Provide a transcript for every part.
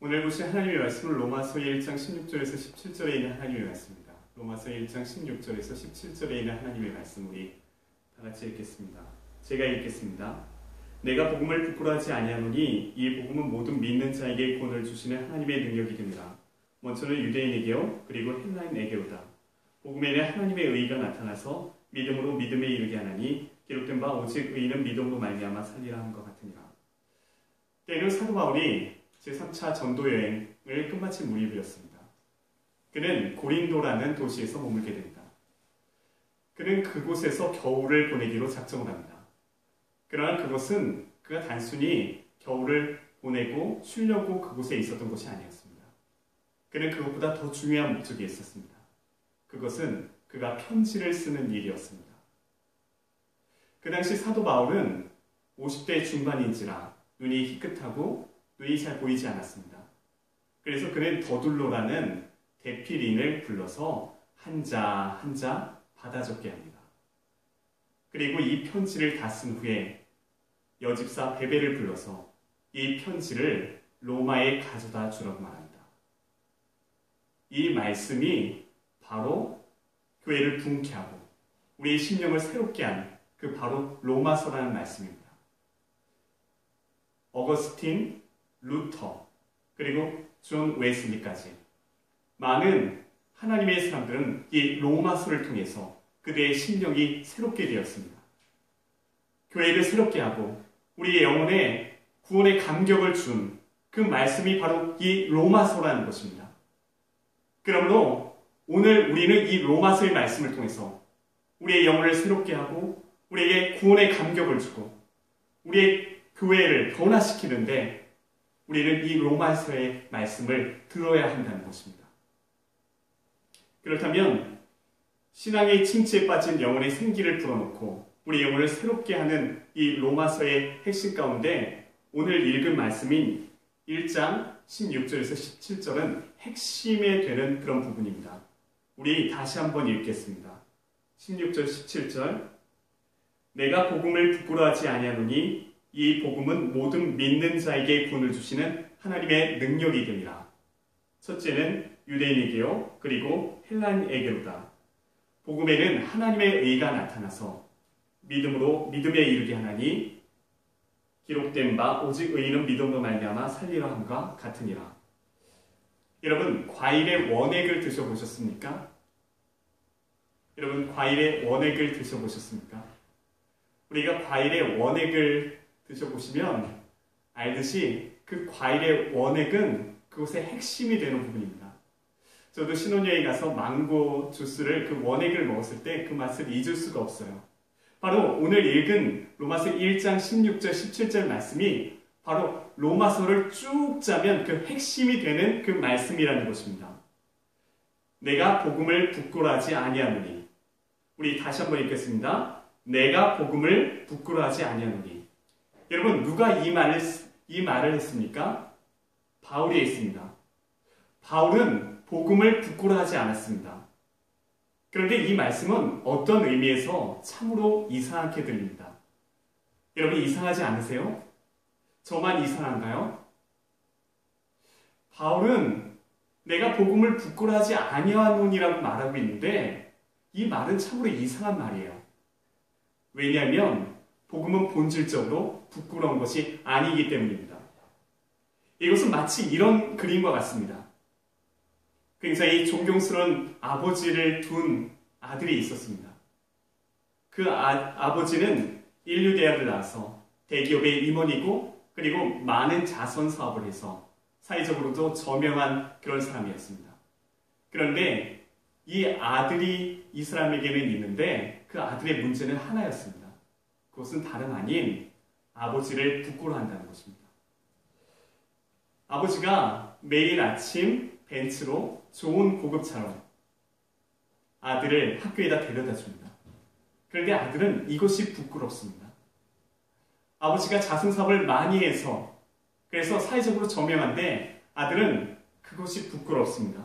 오늘 보신 하나님의 말씀은 로마서 1장 16절에서 17절에 있는 하나님의 말씀입니다. 로마서 1장 16절에서 17절에 있는 하나님의 말씀 우리 다 같이 읽겠습니다. 제가 읽겠습니다. 내가 복음을 부끄러워하지 아니하노니 이 복음은 모든 믿는 자에게 구원을 주시는 하나님의 능력이 됩니다. 먼저는 유대인에게요 그리고 헬라인에게로다. 복음에는 하나님의 의가 나타나서 믿음으로 믿음에 이르게 하나니 기록된 바 오직 의인은 믿음으로 말미암아 살리라 한 것 같으니라. 때는 사도 바울이 제3차 전도여행을 끝마친 무렵이었습니다. 그는 고린도라는 도시에서 머물게 됩니다. 그는 그곳에서 겨울을 보내기로 작정을 합니다. 그러나 그것은 그가 단순히 겨울을 보내고 쉬려고 그곳에 있었던 것이 아니었습니다. 그는 그것보다 더 중요한 목적이 있었습니다. 그것은 그가 편지를 쓰는 일이었습니다. 그 당시 사도 바울은 50대 중반인지라 눈이 희끗하고 눈이 잘 보이지 않았습니다. 그래서 그는 더둘로라는 대필인을 불러서 한자 한자 받아 적게 합니다. 그리고 이 편지를 다 쓴 후에 여집사 베베를 불러서 이 편지를 로마에 가져다 주라고 말합니다. 이 말씀이 바로 교회를 분케하고 우리의 심령을 새롭게 한 그 바로 로마서라는 말씀입니다. 어거스틴, 루터, 그리고 존 웨슬리까지 많은 하나님의 사람들은 이 로마서를 통해서 그들의 심령이 새롭게 되었습니다. 교회를 새롭게 하고 우리의 영혼에 구원의 감격을 준 그 말씀이 바로 이 로마서라는 것입니다. 그러므로 오늘 우리는 이 로마서의 말씀을 통해서 우리의 영혼을 새롭게 하고 우리에게 구원의 감격을 주고 우리의 교회를 변화시키는데 우리는 이 로마서의 말씀을 들어야 한다는 것입니다. 그렇다면 신앙의 침체에 빠진 영혼의 생기를 불어넣고 우리 영혼을 새롭게 하는 이 로마서의 핵심 가운데 오늘 읽은 말씀인 1장 16절에서 17절은 핵심에 되는 그런 부분입니다. 우리 다시 한번 읽겠습니다. 16절 17절 내가 복음을 부끄러워하지 아니하노니 이 복음은 모든 믿는 자에게 구원을 주시는 하나님의 능력이 됩니다. 첫째는 유대인에게요 그리고 헬라인에게로다. 복음에는 하나님의 의가 나타나서 믿음으로 믿음에 이르게 하나니 기록된 바 오직 의인은 믿음으로 말미암아 살리라 함과 같으니라. 여러분 과일의 원액을 드셔보셨습니까? 여러분 과일의 원액을 드셔보셨습니까? 우리가 과일의 원액을 드셔보시면 알듯이 그 과일의 원액은 그것의 핵심이 되는 부분입니다. 저도 신혼여행 가서 망고 주스를 그 원액을 먹었을 때 그 맛을 잊을 수가 없어요. 바로 오늘 읽은 로마서 1장 16절 17절 말씀이 바로 로마서를 쭉 짜면 그 핵심이 되는 그 말씀이라는 것입니다. 내가 복음을 부끄러워하지 아니하노니. 우리 다시 한번 읽겠습니다. 내가 복음을 부끄러워하지 아니하노니. 여러분 누가 이 말을 했습니까? 바울이 했습니다. 바울은 복음을 부끄러워하지 않았습니다. 그런데 이 말씀은 어떤 의미에서 참으로 이상하게 들립니다. 여러분 이상하지 않으세요? 저만 이상한가요? 바울은 내가 복음을 부끄러워하지 아니하노니라고 말하고 있는데 이 말은 참으로 이상한 말이에요. 왜냐하면 복음은 본질적으로 부끄러운 것이 아니기 때문입니다. 이것은 마치 이런 그림과 같습니다. 굉장히 존경스러운 아버지를 둔 아들이 있었습니다. 그 아버지는 인류대학을 나와서 대기업의 임원이고 그리고 많은 자선 사업을 해서 사회적으로도 저명한 그런 사람이었습니다. 그런데 이 아들이 이 사람에게는 있는데 그 아들의 문제는 하나였습니다. 그것은 다름 아닌 아버지를 부끄러워한다는 것입니다. 아버지가 매일 아침 벤츠로 좋은 고급차로 아들을 학교에다 데려다 줍니다. 그런데 아들은 이것이 부끄럽습니다. 아버지가 자선사업을 많이 해서 그래서 사회적으로 저명한데 아들은 그것이 부끄럽습니다.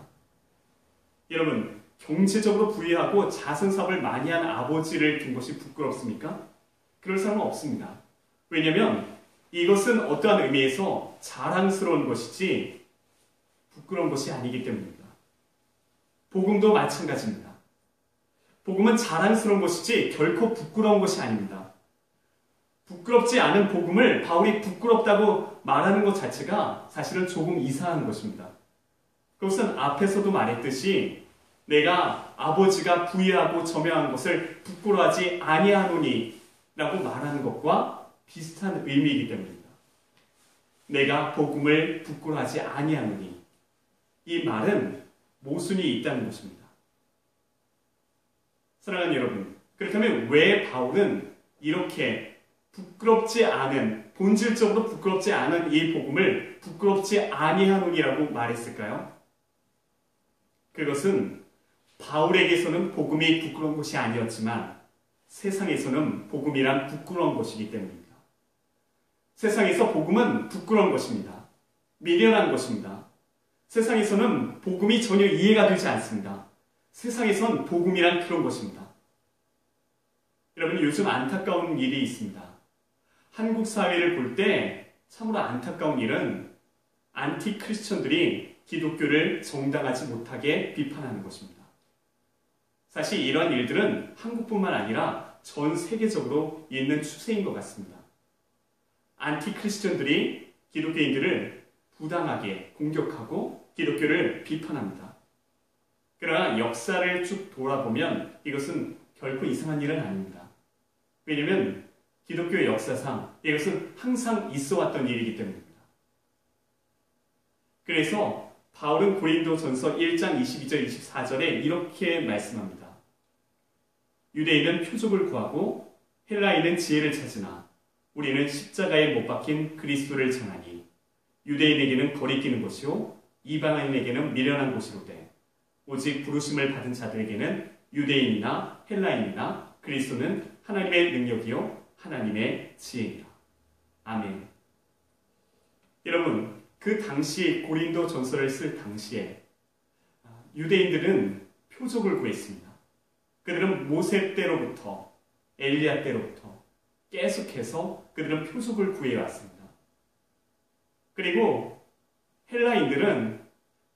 여러분 경제적으로 부유하고 자선사업을 많이 한 아버지를 둔 것이 부끄럽습니까? 그럴 사람은 없습니다. 왜냐하면 이것은 어떠한 의미에서 자랑스러운 것이지 부끄러운 것이 아니기 때문입니다. 복음도 마찬가지입니다. 복음은 자랑스러운 것이지 결코 부끄러운 것이 아닙니다. 부끄럽지 않은 복음을 바울이 부끄럽다고 말하는 것 자체가 사실은 조금 이상한 것입니다. 그것은 앞에서도 말했듯이 내가 아버지가 부유하고 저명한 것을 부끄러워하지 아니하노니 라고 말하는 것과 비슷한 의미이기 때문입니다. 내가 복음을 부끄러워하지 아니하노니, 이 말은 모순이 있다는 것입니다. 사랑하는 여러분, 그렇다면 왜 바울은 이렇게 부끄럽지 않은, 본질적으로 부끄럽지 않은 이 복음을 부끄럽지 아니하노니라고 말했을까요? 그것은 바울에게서는 복음이 부끄러운 것이 아니었지만 세상에서는 복음이란 부끄러운 것이기 때문입니다. 세상에서 복음은 부끄러운 것입니다. 미련한 것입니다. 세상에서는 복음이 전혀 이해가 되지 않습니다. 세상에선 복음이란 그런 것입니다. 여러분, 요즘 안타까운 일이 있습니다. 한국 사회를 볼 때 참으로 안타까운 일은 안티 크리스천들이 기독교를 정당하지 못하게 비판하는 것입니다. 사실 이러한 일들은 한국뿐만 아니라 전 세계적으로 있는 추세인 것 같습니다. 안티 크리스천들이 기독교인들을 부당하게 공격하고 기독교를 비판합니다. 그러나 역사를 쭉 돌아보면 이것은 결코 이상한 일은 아닙니다. 왜냐하면 기독교의 역사상 이것은 항상 있어왔던 일이기 때문입니다. 그래서 바울은 고린도전서 1장 22절 24절에 이렇게 말씀합니다. 유대인은 표적을 구하고 헬라인은 지혜를 찾으나 우리는 십자가에 못 박힌 그리스도를 전하니 유대인에게는 거리끼는 것이요 이방인에게는 미련한 것이로되 오직 부르심을 받은 자들에게는 유대인이나 헬라인이나 그리스도는 하나님의 능력이요 하나님의 지혜이라. 아멘. 여러분, 그 당시 고린도 전서를 쓸 당시에 유대인들은 표적을 구했습니다. 그들은 모세 때로부터 엘리야 때로부터 계속해서 그들은 표적을 구해왔습니다. 그리고 헬라인들은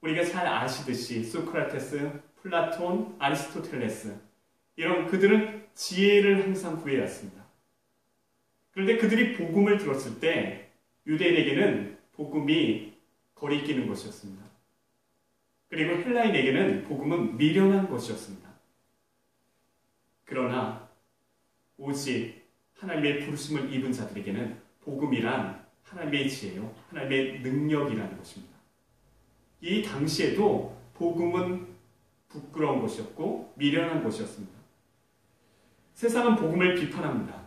우리가 잘 아시듯이 소크라테스, 플라톤, 아리스토텔레스 이런 그들은 지혜를 항상 구해왔습니다. 그런데 그들이 복음을 들었을 때 유대인에게는 복음이 거리끼는 것이었습니다. 그리고 헬라인에게는 복음은 미련한 것이었습니다. 그러나 오직 하나님의 부르심을 입은 자들에게는 복음이란 하나님의 지혜요, 하나님의 능력이라는 것입니다. 이 당시에도 복음은 부끄러운 것이었고 미련한 것이었습니다. 세상은 복음을 비판합니다.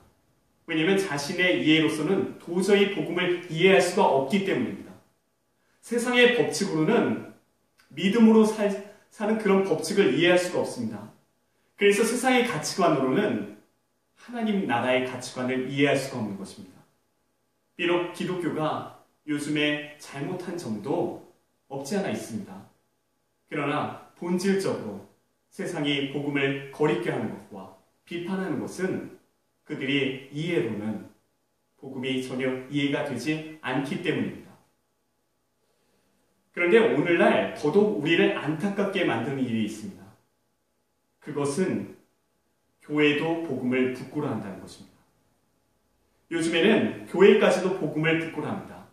왜냐하면 자신의 이해로서는 도저히 복음을 이해할 수가 없기 때문입니다. 세상의 법칙으로는 믿음으로 사는 그런 법칙을 이해할 수가 없습니다. 그래서 세상의 가치관으로는 하나님 나라의 가치관을 이해할 수가 없는 것입니다. 비록 기독교가 요즘에 잘못한 점도 없지 않아 있습니다. 그러나 본질적으로 세상이 복음을 거리게 하는 것과 비판하는 것은 그들의 이해로는 복음이 전혀 이해가 되지 않기 때문입니다. 그런데 오늘날 더더욱 우리를 안타깝게 만드는 일이 있습니다. 그것은 교회도 복음을 부끄러워한다는 것입니다. 요즘에는 교회까지도 복음을 부끄러워합니다.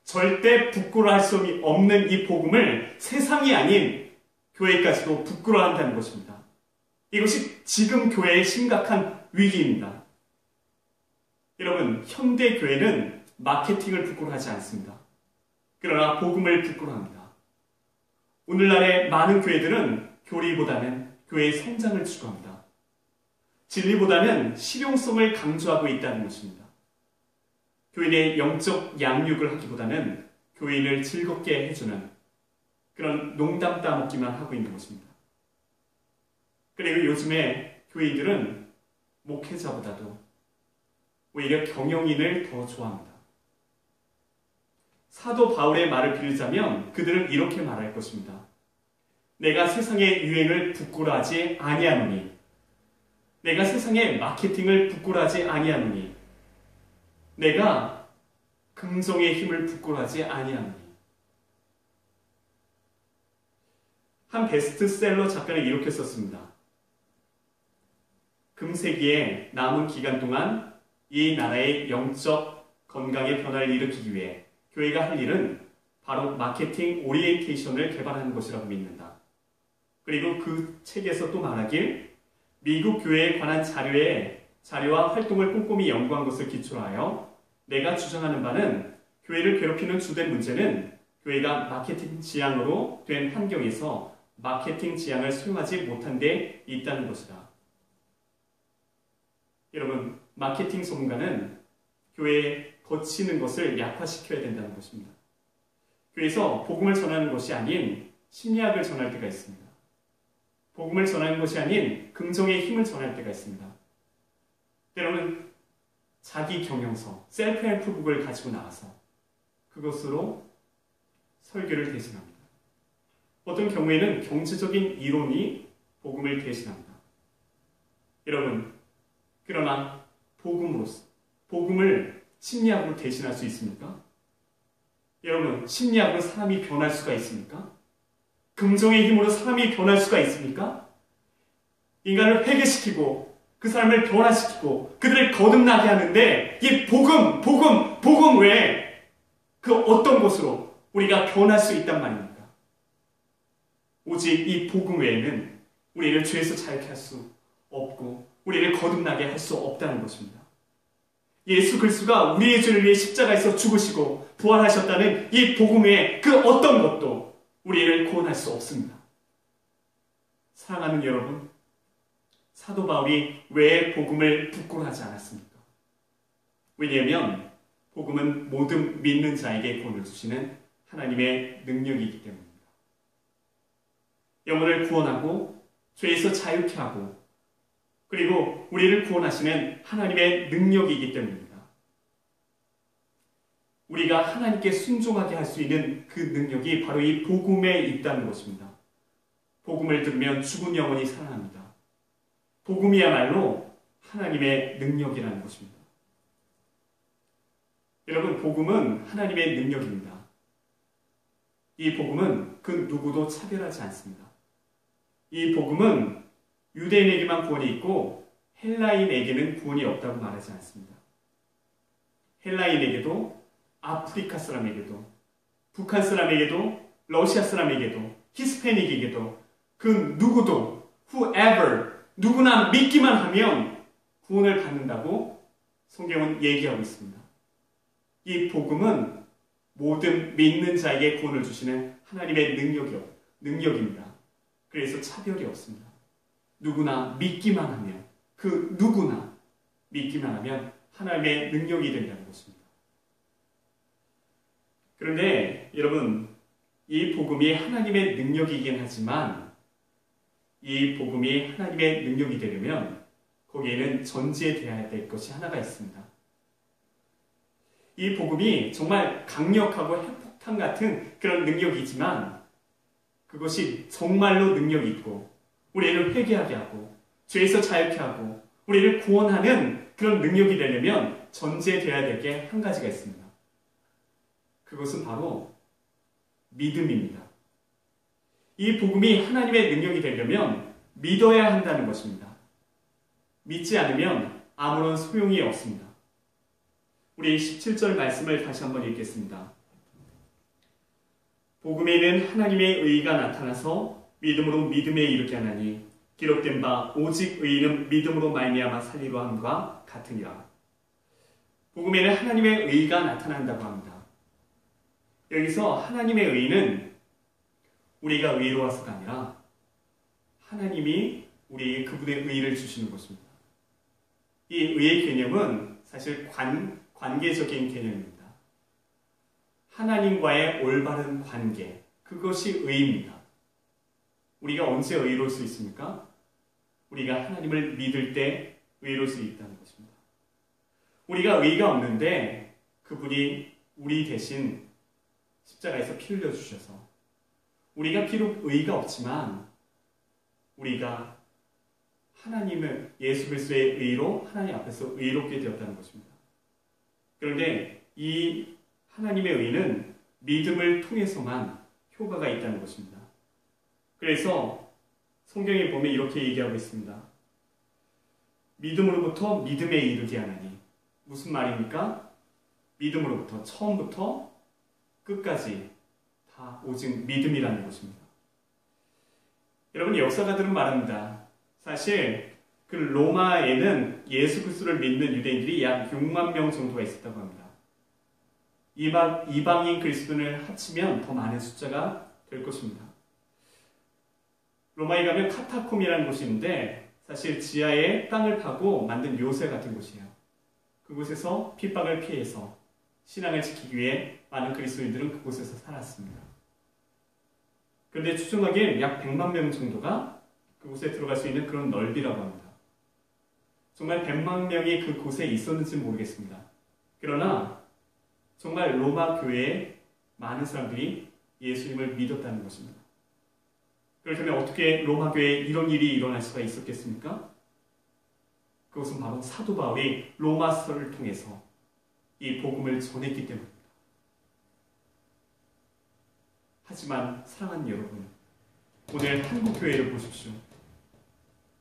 절대 부끄러워할 수 없는 이 복음을 세상이 아닌 교회까지도 부끄러워한다는 것입니다. 이것이 지금 교회의 심각한 위기입니다. 여러분, 현대 교회는 마케팅을 부끄러워하지 않습니다. 그러나 복음을 부끄러워합니다. 오늘날의 많은 교회들은 교리보다는 교회의 성장을 추구합니다. 진리보다는 실용성을 강조하고 있다는 것입니다. 교인의 영적 양육을 하기보다는 교인을 즐겁게 해주는 그런 농담 따먹기만 하고 있는 것입니다. 그리고 요즘에 교인들은 목회자보다도 오히려 경영인을 더 좋아합니다. 사도 바울의 말을 빌리자면 그들은 이렇게 말할 것입니다. 내가 세상의 유행을 부끄러워하지 아니하노니, 내가 세상의 마케팅을 부끄러워하지 아니하노니, 내가 긍정의 힘을 부끄러워하지 아니하노니. 한 베스트셀러 작가는 이렇게 썼습니다. 금세기의 남은 기간 동안 이 나라의 영적 건강의 변화를 일으키기 위해 교회가 할 일은 바로 마케팅 오리엔테이션을 개발하는 것이라고 믿는다. 그리고 그 책에서 또 말하길 미국 교회에 관한 자료와 활동을 꼼꼼히 연구한 것을 기초로 하여 내가 주장하는 바는 교회를 괴롭히는 주된 문제는 교회가 마케팅 지향으로 된 환경에서 마케팅 지향을 수용하지 못한 데 있다는 것이다. 여러분, 마케팅 전문가는 교회에 거치는 것을 약화시켜야 된다는 것입니다. 교회에서 복음을 전하는 것이 아닌 심리학을 전할 때가 있습니다. 복음을 전하는 것이 아닌 긍정의 힘을 전할 때가 있습니다. 때로는 자기 경영서, 셀프 헬프북을 가지고 나와서 그것으로 설교를 대신합니다. 어떤 경우에는 경제적인 이론이 복음을 대신합니다. 여러분, 그러나 복음을 심리학으로 대신할 수 있습니까? 여러분, 심리학으로 사람이 변할 수가 있습니까? 긍정의 힘으로 사람이 변할 수가 있습니까? 인간을 회개시키고 그 사람을 변화시키고 그들을 거듭나게 하는데 이 복음 외에 그 어떤 것으로 우리가 변할 수 있단 말입니까? 오직 이 복음 외에는 우리를 죄에서 자유케 할 수 없고 우리를 거듭나게 할 수 없다는 것입니다. 예수 그리스도가 우리의 죄를 위해 십자가에서 죽으시고 부활하셨다는 이 복음 외에 그 어떤 것도 우리를 구원할 수 없습니다. 사랑하는 여러분, 사도 바울이 왜 복음을 부끄러워하지 않았습니까? 왜냐하면 복음은 모든 믿는 자에게 구원을 주시는 하나님의 능력이기 때문입니다. 영혼을 구원하고 죄에서 자유케 하고 그리고 우리를 구원하시는 하나님의 능력이기 때문입니다. 우리가 하나님께 순종하게 할 수 있는 그 능력이 바로 이 복음에 있다는 것입니다. 복음을 들으면 죽은 영혼이 살아납니다. 복음이야말로 하나님의 능력이라는 것입니다. 여러분, 복음은 하나님의 능력입니다. 이 복음은 그 누구도 차별하지 않습니다. 이 복음은 유대인에게만 구원이 있고 헬라인에게는 구원이 없다고 말하지 않습니다. 헬라인에게도 아프리카 사람에게도 북한 사람에게도 러시아 사람에게도 히스패닉에게도 그 누구도 whoever 누구나 믿기만 하면 구원을 받는다고 성경은 얘기하고 있습니다. 이 복음은 모든 믿는 자에게 구원을 주시는 하나님의 능력입니다. 그래서 차별이 없습니다. 누구나 믿기만 하면 그 누구나 믿기만 하면 하나님의 능력이 된다는 것입니다. 그런데 여러분, 이 복음이 하나님의 능력이긴 하지만 이 복음이 하나님의 능력이 되려면 거기에는 전제되어야 될 것이 하나가 있습니다. 이 복음이 정말 강력하고 핵폭탄 같은 그런 능력이지만 그것이 정말로 능력이 있고 우리를 회개하게 하고 죄에서 자유케 하고 우리를 구원하는 그런 능력이 되려면 전제되어야 될 게 한 가지가 있습니다. 그것은 바로 믿음입니다. 이 복음이 하나님의 능력이 되려면 믿어야 한다는 것입니다. 믿지 않으면 아무런 소용이 없습니다. 우리 17절 말씀을 다시 한번 읽겠습니다. 복음에는 하나님의 의가 나타나서 믿음으로 믿음에 이르게 하나니 기록된 바 오직 의인은 믿음으로 말미암아 살리로 함과 같으니라. 복음에는 하나님의 의가 나타난다고 합니다. 여기서 하나님의 의는 우리가 의로워서가 아니라 하나님이 우리에게 그분의 의를 주시는 것입니다. 이 의의 개념은 사실 관계적인 개념입니다. 하나님과의 올바른 관계, 그것이 의입니다. 우리가 언제 의로울 수 있습니까? 우리가 하나님을 믿을 때 의로울 수 있다는 것입니다. 우리가 의가 없는데 그분이 우리 대신 십자가에서 피 흘려 주셔서 우리가 비록 의가 없지만 우리가 하나님을 예수 그리스도의 의로 하나님 앞에서 의롭게 되었다는 것입니다. 그런데 이 하나님의 의는 믿음을 통해서만 효과가 있다는 것입니다. 그래서 성경에 보면 이렇게 얘기하고 있습니다. 믿음으로부터 믿음에 이르게 하나니. 무슨 말입니까? 믿음으로부터, 처음부터 끝까지 다 오직 믿음이라는 것입니다. 여러분, 역사가들은 말합니다. 사실 그 로마에는 예수 그리스도를 믿는 유대인들이 약 6만 명 정도가 있었다고 합니다. 이방인 그리스도인을 합치면 더 많은 숫자가 될 것입니다. 로마에 가면 카타콤이라는 곳이 있는데 사실 지하에 땅을 파고 만든 요새 같은 곳이에요. 그곳에서 핍박을 피해서 신앙을 지키기 위해 많은 그리스도인들은 그곳에서 살았습니다. 그런데 추정하기엔 약 100만 명 정도가 그곳에 들어갈 수 있는 그런 넓이라고 합니다. 정말 100만 명이 그곳에 있었는지는 모르겠습니다. 그러나 정말 로마 교회에 많은 사람들이 예수님을 믿었다는 것입니다. 그렇다면 어떻게 로마 교회에 이런 일이 일어날 수가 있었겠습니까? 그것은 바로 사도 바울이 로마서를 통해서 이 복음을 전했기 때문입니다. 하지만 사랑하는 여러분, 오늘 한국 교회를 보십시오.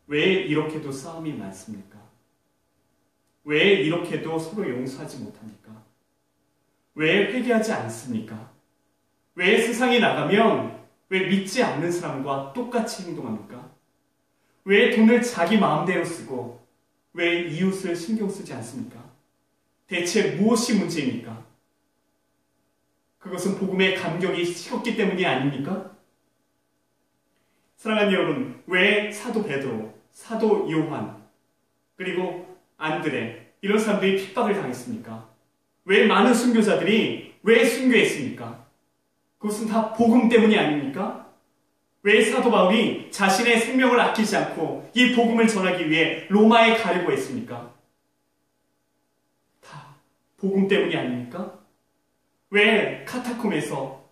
왜 이렇게도 싸움이 많습니까? 왜 이렇게도 서로 용서하지 못합니까? 왜 회개하지 않습니까? 왜 세상에 나가면 왜 믿지 않는 사람과 똑같이 행동합니까? 왜 돈을 자기 마음대로 쓰고 왜 이웃을 신경 쓰지 않습니까? 대체 무엇이 문제입니까? 그것은 복음의 감격이 식었기 때문이 아닙니까? 사랑하는 여러분, 왜 사도 베드로, 사도 요한, 그리고 안드레 이런 사람들이 핍박을 당했습니까? 왜 많은 순교자들이 왜 순교했습니까? 그것은 다 복음 때문이 아닙니까? 왜 사도 바울이 자신의 생명을 아끼지 않고 이 복음을 전하기 위해 로마에 가려고 했습니까? 다 복음 때문이 아닙니까? 왜 카타콤에서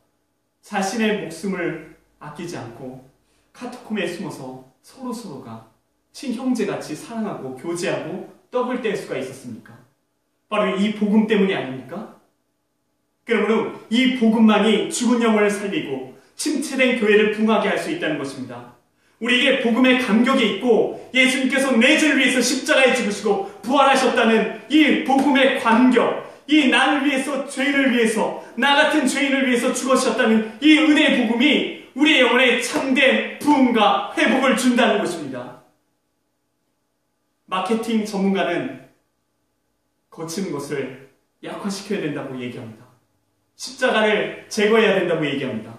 자신의 목숨을 아끼지 않고 카타콤에 숨어서 서로가 친형제같이 사랑하고 교제하고 떡을 뗄 수가 있었습니까? 바로 이 복음 때문이 아닙니까? 그러므로 이 복음만이 죽은 영혼을 살리고 침체된 교회를 붕하게 할 수 있다는 것입니다. 우리에게 복음의 감격이 있고 예수님께서 내 죄를 위해서 십자가에 죽으시고 부활하셨다는 이 복음의 감격, 이 나를 위해서 죄인을 위해서 나 같은 죄인을 위해서 죽으셨다는 이 은혜의 복음이 우리의 영혼에 참된 부흥과 회복을 준다는 것입니다. 마케팅 전문가는 거친 것을 약화시켜야 된다고 얘기합니다. 십자가를 제거해야 된다고 얘기합니다.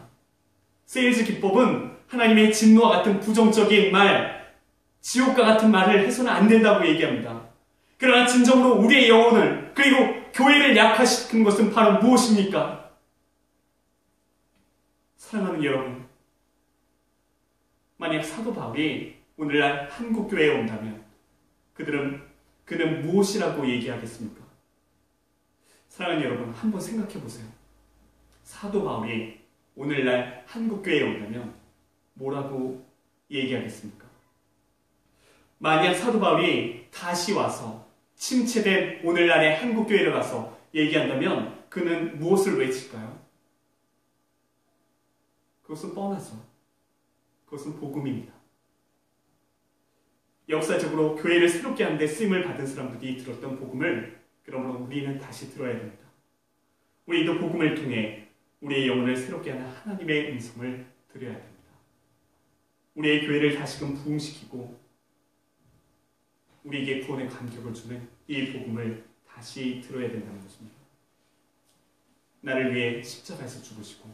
세일즈 기법은 하나님의 진노와 같은 부정적인 말, 지옥과 같은 말을 해서는 안 된다고 얘기합니다. 그러나 진정으로 우리의 영혼을 그리고 교회를 약화시키는 것은 바로 무엇입니까? 사랑하는 여러분, 만약 사도 바울이 오늘날 한국 교회에 온다면 그는 무엇이라고 얘기하겠습니까? 사랑하는 여러분, 한번 생각해 보세요. 사도 바울이 오늘날 한국 교회에 온다면 뭐라고 얘기하겠습니까? 만약 사도 바울이 다시 와서 침체된 오늘날의 한국 교회를 가서 얘기한다면 그는 무엇을 외칠까요? 그것은 뻔하죠. 그것은 복음입니다. 역사적으로 교회를 새롭게 하는데 쓰임을 받은 사람들이 들었던 복음을 그러므로 우리는 다시 들어야 됩니다. 우리도 복음을 통해 우리의 영혼을 새롭게 하는 하나님의 음성을 들어야 됩니다. 우리의 교회를 다시금 부흥시키고 우리에게 구원의 감격을 주는 이 복음을 다시 들어야 된다는 것입니다. 나를 위해 십자가에서 죽으시고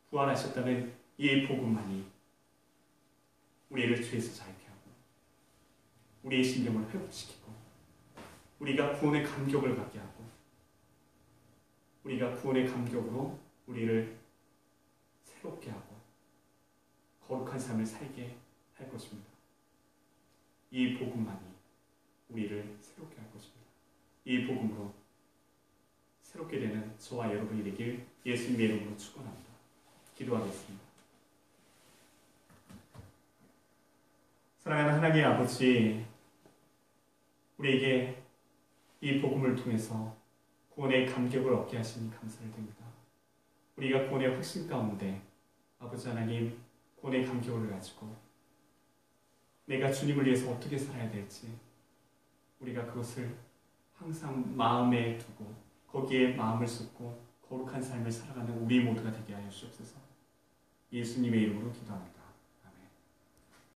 부활하셨다는 이 복음만이 우리를 죄에서 자유케 하고 우리의 신경을 회복시키고 우리가 구원의 감격을 갖게 하고 우리가 구원의 감격으로 우리를 새롭게 하고 거룩한 삶을 살게 할 것입니다. 이 복음만이 우리를 새롭게 할 것입니다. 이 복음으로 새롭게 되는 저와 여러분이 되길 예수님의 이름으로 축원합니다. 기도하겠습니다. 사랑하는 하나님의 아버지, 우리에게 이 복음을 통해서 구원의 감격을 얻게 하시니 감사를 드립니다. 우리가 구원의 확신 가운데 아버지 하나님 고뇌 감격을 가지고 내가 주님을 위해서 어떻게 살아야 될지 우리가 그것을 항상 마음에 두고 거기에 마음을 쏟고 거룩한 삶을 살아가는 우리 모두가 되게 하여 주옵소서. 예수님의 이름으로 기도합니다.